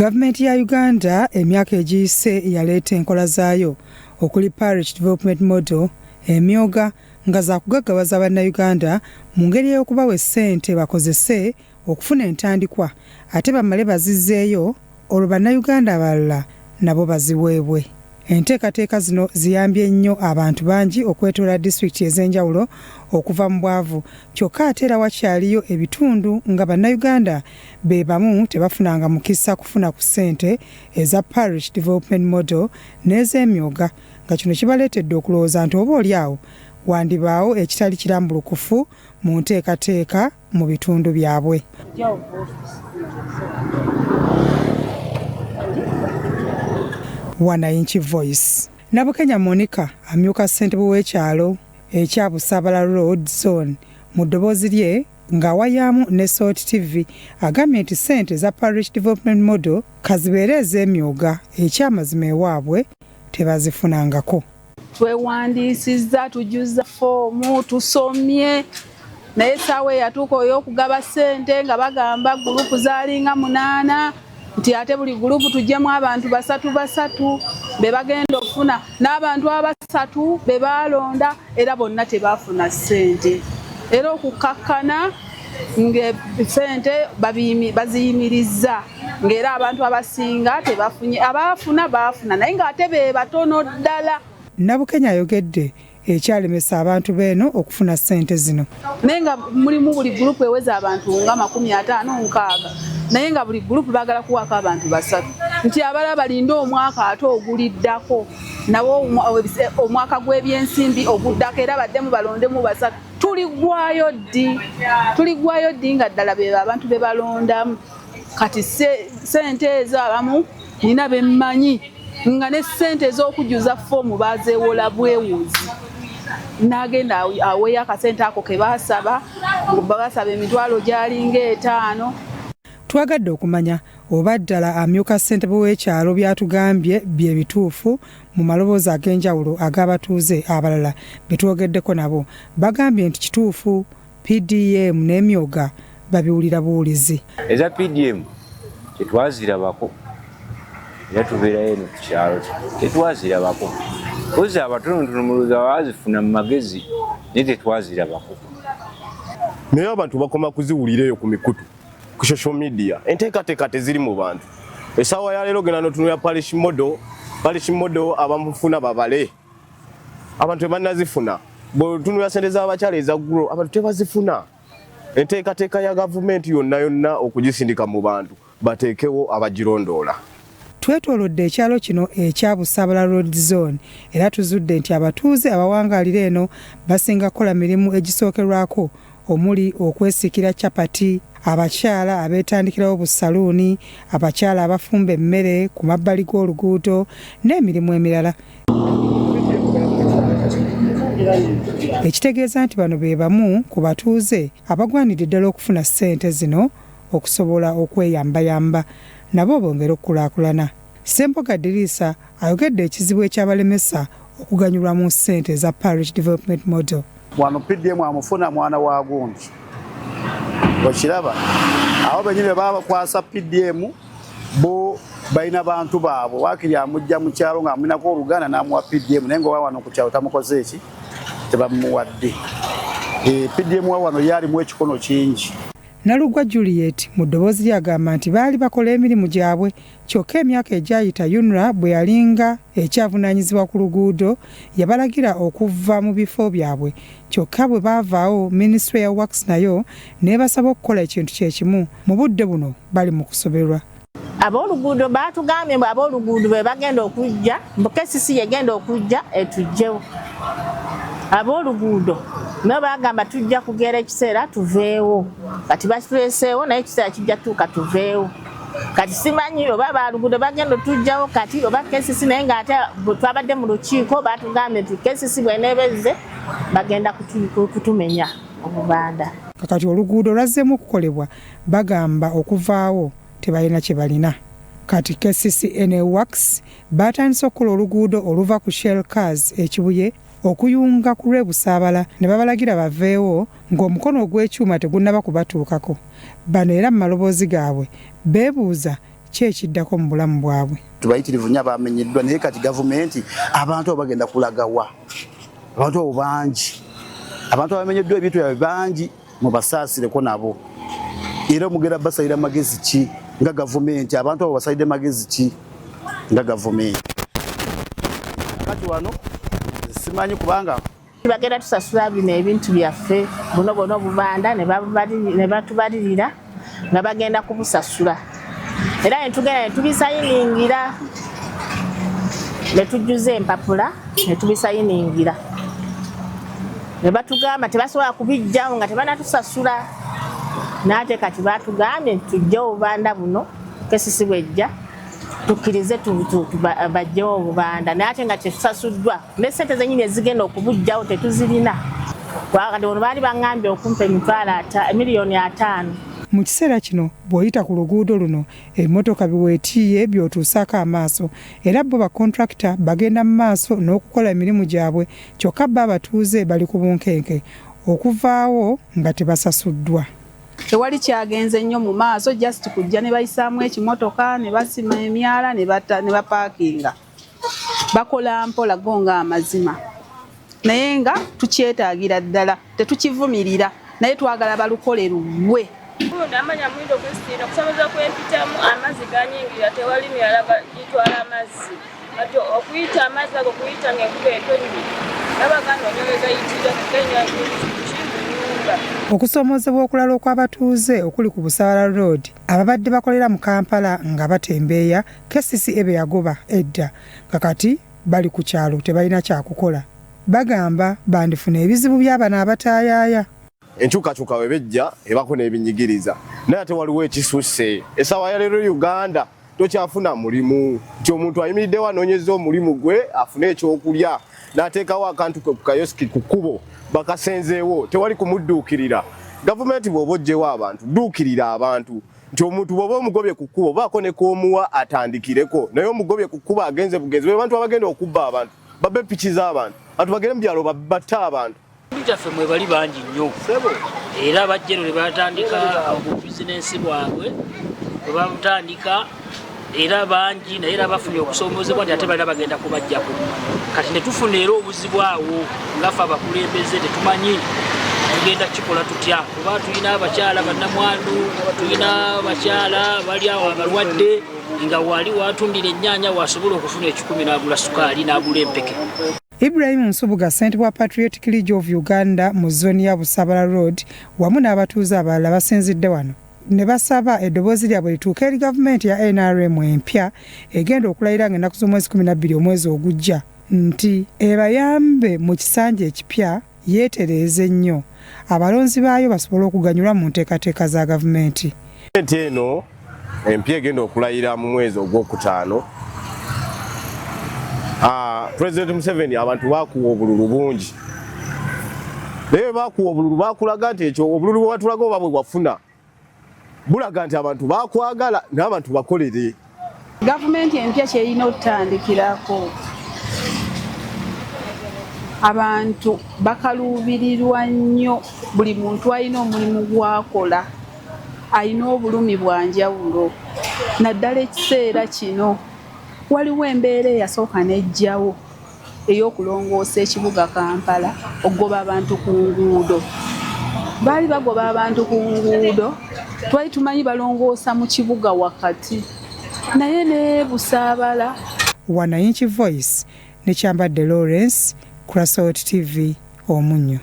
Gavumenti ya Uganda emyaka egiyise yaleeta enkola zaayo okuli Parish Development Model emyoga nga za kugaggawaza bannayuganda mu ngeri y'okubawa ssente bakozese okufuna entandikwa ate bamale bazizzeeyo olwo bannayuganda abalala nabo baziweebwe. Enteekateeka zino ziyambye nnyo abantu bangi okwetoola disitulikiti ez'enjawulo okuva mu bwavu, kyokka ate era wakyaliyo ebitundu nga bannayuganda be bamu tebafunanga mukisa kufuna ku ssente eza Parish Development Model n'ez'emyoga, nga kino kibaleetedde okulowooza nti oba oliawo wandibaawo ekitali kirambulukufu mu nteekateeka mu bitundu byabwe. Wananchi Voice. Nabukenya Monica amyuka ssentebe w'ekyalo ekya Busabala Road Zone mu ddoboozi lye ng'awayaamu ne Salt TV agambye nti ssente za Parish Development Model kazibeere ez'emyoga ekyamazima ewaabwe tebazifunangako. Twewandiisizza tujuza foomu tusomye naye essaawa eyatuuka ey'okugaba ssente nga bagamba gurupu zaalinga 8 nti ate buli gurupu tujjemu abantu basatu be bagenda okufuna n'abantu abasatu be baalonda era bonna tebaafuna ssente. Era okukkakkana ng'essente baziyimirizza ng'era abantu abasinga tebafunye, abaafuna baafuna naye ng'ate be batono ddala. Nabukenya ayogedde ekyalemesa abantu beeno okufuna ssente zino. Naye nga mulimu buli gurupu eweza abantu nga 56 naye nga buli gurupu baagala kuwaako abantu 3 nti abalala balinde omwaka ate oguliddako nabo omwaka gw'ebyensimbi oguddako era baddemu balondemu 3. Tuligwayo ddi nga ddala be abantu be balondamu. Kati ssente ezo abamu nina be mmanyi nga ne ssente ez'okujuza foomu bazeewola bwewuuzi. N'agenda aweeyo akasente ako ke baasaba emitwalo gyalinga 5. Twagadde okumanya oba ddala amyuka ssentebe w'ekyalo byatugambye bye bituufu mu maloboozi ag'enjawulo ag'abatuuze abalala be twogeddeko nabo. Bagambye nti kituufu PDM n'emyoga babiwulira buwulizi. Eza PDM tetwazirabako era tubeerayo eno ku kyalo tetwazirabako. Kozi abatonotono mulowooza bazifuna mu magezi naye tetwazirabako. Naye abantu bakoma kuziwulirayo ku mikutu ku social media. Enteekateeka teziri mu bantu. Essaawa ya leero genda notunula Parish Model abamufuna babale. Abantu tebannazifuna. Bw'otunula ssente z'abakyala ezaggulu abantu tebazifuna. Enteekateeka ya gavumenti yonna okugisindika mu bantu bateekewo abagirondoola. Twetoolodde ekyalo kino ekya Busabala Road Zone era tuzudde nti abatuuze abawangaalira eno basinga kukola mirimu egisookerwako omuli okwesiikira capati, abakyala abeetandikirawo busaluuni, abakyala abafumba emmere ku mabbali g'oluguudo n'emirimu emirala. Ekitegeeza nti bano be bamu ku batuuze abagwanidde ddala okufuna ssente zino okusobola okweyambayamba nabo bongera okukulaakulana. Ssemboga Dirisa ayogedde ekizibu ekyabalemesa okuganyulwa mu ssente za Parish Development Model. Wano PDM amufuna mwana wa gundi. Okiraba aho benyine babakwasa PDM bo balina bantu baabo wakiri amujja mu kyalo nga amunako oluganda n'amuwa PDM naye nga wano ku kyalo tamukoze eki tebamuwadde. PDM wano yalimu ekikono kingi. Nalugwa Juliet mu ddoboozi lyagamba nti baali bakola emirimu gyabwe kyokka emyaka egyayita UNRA bwe yalinga ekyavunaanyizibwa ku luguudo yabalagira okuva mu bifo byabwe kyokka bwe baavaawo Ministry ya Works nayo n'ebasaba okukola ekintu kyekimu mu budde buno bali mu kusoberwa. Ab'oluguudo baatugambye mbu ab'oluguudo be bagenda okujja KCC yegenda okujja etujjewo. Ab'oluguudo nabo bagamba tujja kugera ekiseera tuveewo. Kati bakituleeseewo naye ekiseera kijja tuuka tuveewo. Kati simanyi oba baluguudo bagenda tujjawo kati oba KCC naye ng'ate twabadde mu lukiiko baatugambye nti KCC bw'eneebezze bagenda kutumenya obubanda. Kakati oluguudo lwazzeemu okukolebwa bagamba okuvaawo tebalina kye balina. Kati KCC Works batandise okukola oluguudo oluva ku Shell Cars ekibuye okuyunga ku lw'Ebusabala ne babalagira baveewo ng'omukono ogw'ekyuma tegunnaba kubatuukako. Bano era mu maloboozi gaabwe beebuuza ki ekiddako mu bulamu bwabwe. Tubayitirivu nnyo abamenyeddwa naye kati gavumenti abantu abo bagenda kulagawa. Abantu abo bangi. Abantu abamenyeddwa ebintu byabwe bangi mubasaasireko nabo. Era mugenda basayira magezi ki nga gavumenti abantu abo basayide magezi ki nga gavumenti. Kati wano simanyi kubanga bagenda tusasula bino ebintu byaffe buno bubanda ne batubalirira nga bagenda kubusasula. Era netugenda netubisayiningira netujjuza empapula netubisayiningira ne batugamba tebasobola kubijjawo nga tebanatusasula nate kati batugambye tujjewo obubanda buno kesisi bwejja tukkirize bajjewo obubanda nate nga tetusasuddwa ne ssente zenyini ezigenda okubujjawo tetuzirina wakati ono baali baŋŋambye okumpa miliyoni 5. Mu kiseera kino bw'oyita ku luguudo luno emmotoka biweetiiye by'otuusako amaaso era bo bakontrakita bagenda mu maaso n'okukola emirimu gyabwe kyokka bo abatuuze bali ku bunkenke okuvaawo nga tebasasuddwa. Tewali kyagenze nnyo mu maaso just kujja ne bayisaamu ekimotoka ne basima emyala ne bapaakinga. Bakola mpola gonga amazima. Naye nga tukyetaagira ddala tetukivumirira naye twagala balukole luwe. Amanya mwindo Kristina kusoboza kwempitamu amazzi ganyingira tewali myala gitwala amazzi. Kati okuyita amazzi ago kuyita ng'enkuba etonnye. Abaganda onyoleza yitira Kenya nyumba. Okusoomozebwa okulala okw'abatuuze okuli ku Busabala Road ababadde bakolera mu Kampala nga batembeeya KCC ebe yagoba edda kakati bali ku kyalo tebalina kyakukola. Bagamba bandifuna ebizibu by'abana abataayaaya. Enkyukakyuka we bejja ebako n'ebinyigiriza naye ate waliwo ekisusse essaawa ya leero Uganda tokyafuna mulimu nti omuntu ayimiriddewo anoonyeza omulimu gwe afune ekyokulya n'ateekawo akantu ke ku kayosiki ku kkubo bakasenzeewo tewali kumudduukirira. Gavumenti bw'oba ogyewo abantu dduukirira abantu nti omuntu bw'oba omugobye ku kkubo baako ne k'omuwa atandikireko naye omugobye ku kkubo agenze bugenzi be bantu abagenda okubba abantu babbe piki z'abantu abantu bagende mu byalo batte abantu. Byaffe mwe bali bangi nnyo era bajjero ne batandika obubizinensi bwabwe bwe batandika era bangi naye era bafunye okusoomozebwa nti ate balina bagenda kubajjako kati ne tufuna era obuzibu awo ngaffe abakulembeze tetumanyi tugenda kikola tutya kuba tulina abakyala bannamwandu tulina abakyala bali awo abalwadde nga wali watundira ennyaanya wasobola okufuna 10 n'agula sukaali n'agula empeke. Ibrahim Nsubuga ssente wa Patriotic League of Uganda mu zooni ya Busabala Road wamu n'abatuuze abalala basinzidde wano ne basaba eddoboozi lyabwe lituuke eri gavumenti ya NRM empya egenda okulayira ng'ennaku z'omwezi 12 omwezi ogujja nti ebayambe mu kisanja ekipya yeetereeze nnyo abalonzi baayo basobole okuganyulwa mu nteekateeka za gavumenti. Ente eno empya egenda okulayira mu mwezi ogwokutaano. President Museveni abantu bakuwa obululu bungi. Naye bakuwa obululu bakulaga nti ekyo obululu bwe batulaga oba bwe bwafuna bulaga nti abantu bakwagala n'abantu bakolere. Gavumenti empya kyerina okutandikirako. Abantu bakaluubirirwa nnyo buli muntu alina omulimu gwakola alina obulumi bwa njawulo naddala ekiseera kino waliwo embeera eyasooka nejjawo ey'okulongoosa ekibuga Kampala okugoba abantu ku nguudo. Baali bagoba abantu ku nguudo twali tumanyi balongoosa mu kibuga wakati naye ne Busabala. Wananchi Voice ne Kyambadde Lawrence, Crossroads TV, Omunyo.